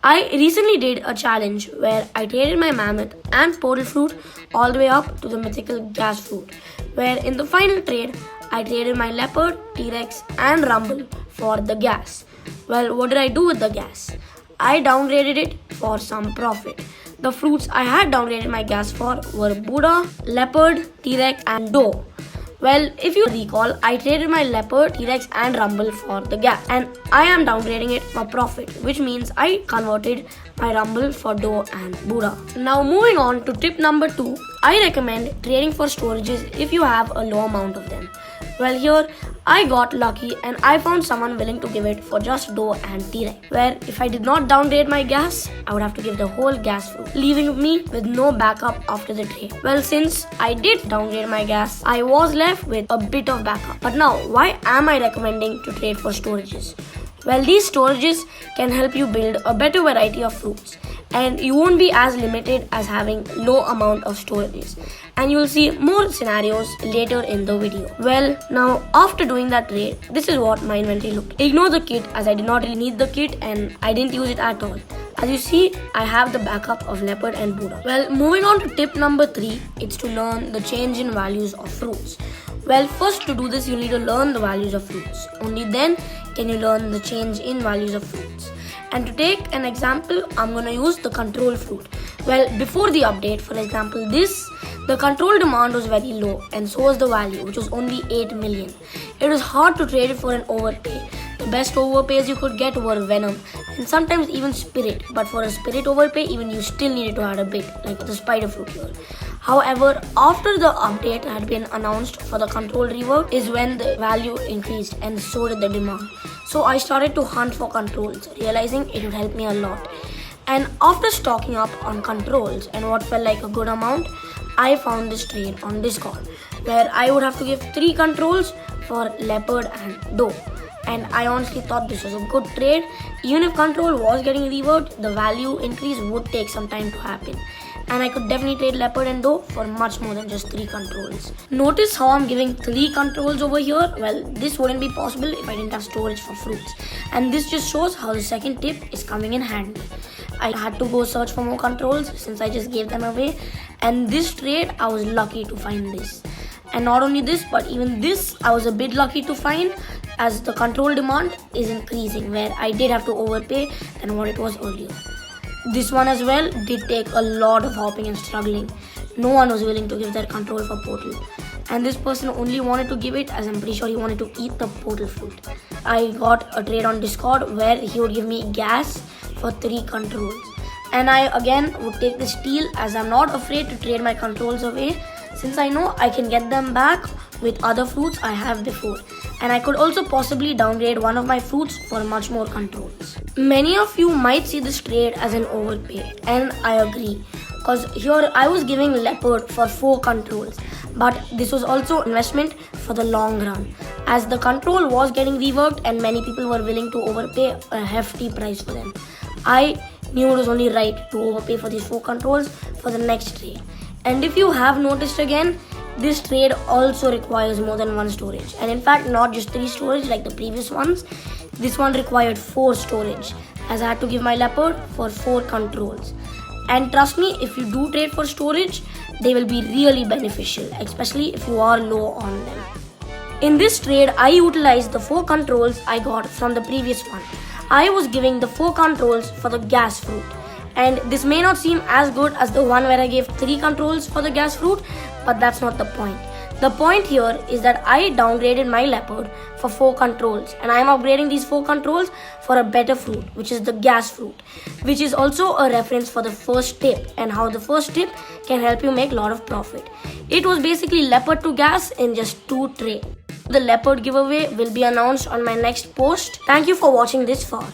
I recently did a challenge where I traded my mammoth and portal fruit all the way up to the mythical gas fruit, where in the final trade I traded my leopard, T-Rex and rumble for the gas. Well, what did I do with the gas? I downgraded it for some profit. The fruits I had downgraded my gas for were Buddha, leopard, T-Rex and doe. Well, if you recall, I traded my leopard, T-Rex and rumble for the gas, and I am downgrading it for profit, which means I converted my rumble for doe and Buddha. Now moving on to tip number 2, I recommend trading for storages if you have a low amount of them. Well, here I got lucky and I found someone willing to give it for just doe and T-Rex, where if I did not downgrade my gas, I would have to give the whole gas fruit, leaving me with no backup after the trade. Well, since I did downgrade my gas, I was left with a bit of backup. But now, why am I recommending to trade for storages? Well, these storages can help you build a better variety of fruits, and you won't be as limited as having low amount of storages, and you will see more scenarios later in the video. Well, now after doing that trade, this is what my inventory looked. Ignore the kit as I did not really need the kit and I didn't use it at all. As you see, I have the backup of leopard and Buddha. Well, moving on to tip number 3, it's to learn the change in values of fruits. Well, first to do this, you need to learn the values of fruits. Only then can you learn the change in values of fruits. And to take an example, I'm going to use the control fruit. Well, before the update, for example, the control demand was very low and so was the value, which was only 8 million. It was hard to trade it for an overpay. The best overpays you could get were Venom and sometimes even Spirit, but for a Spirit overpay, even you still needed to add a bit, like the Spider Fruit here. However, after the update had been announced for the control rework is when the value increased and so did the demand. So I started to hunt for controls, realizing it would help me a lot. And after stocking up on controls and what felt like a good amount, I found this trade on Discord where I would have to give 3 controls for leopard and doe. And I honestly thought this was a good trade. Even if control was getting reworked, the value increase would take some time to happen. And I could definitely trade leopard and doe for much more than just 3 controls. Notice how I'm giving 3 controls over here. Well, this wouldn't be possible if I didn't have storage for fruits. And this just shows how the second tip is coming in handy. I had to go search for more controls since I just gave them away. And this trade, I was lucky to find this. And not only this, but even this, I was a bit lucky to find as the control demand is increasing, where I did have to overpay than what it was earlier. This one as well did take a lot of hopping and struggling. No one was willing to give their control for portal. And this person only wanted to give it as I'm pretty sure he wanted to eat the portal fruit. I got a trade on Discord where he would give me gas for 3 controls. And I again would take the steal as I'm not afraid to trade my controls away since I know I can get them back with other fruits I have before. And I could also possibly downgrade one of my fruits for much more controls. Many of you might see this trade as an overpay, and I agree. Because here I was giving leopard for 4 controls, but this was also investment for the long run, as the control was getting reworked and many people were willing to overpay a hefty price for them. I knew it was only right to overpay for these 4 controls for the next trade. And if you have noticed again, this trade also requires more than 1 storage, and in fact not just 3 storage like the previous ones. This one required 4 storage as I had to give my leopard for 4 controls. And trust me, if you do trade for storage, they will be really beneficial, especially if you are low on them. In this trade, I utilized the 4 controls I got from the previous one. I was giving the 4 controls for the gas fruit. And this may not seem as good as the one where I gave 3 controls for the gas fruit, but that's not the point. The point here is that I downgraded my leopard for 4 controls and I am upgrading these 4 controls for a better fruit, which is the gas fruit, which is also a reference for the first tip and how the first tip can help you make a lot of profit. It was basically leopard to gas in just 2 trades. The leopard giveaway will be announced on my next post. Thank you for watching this far.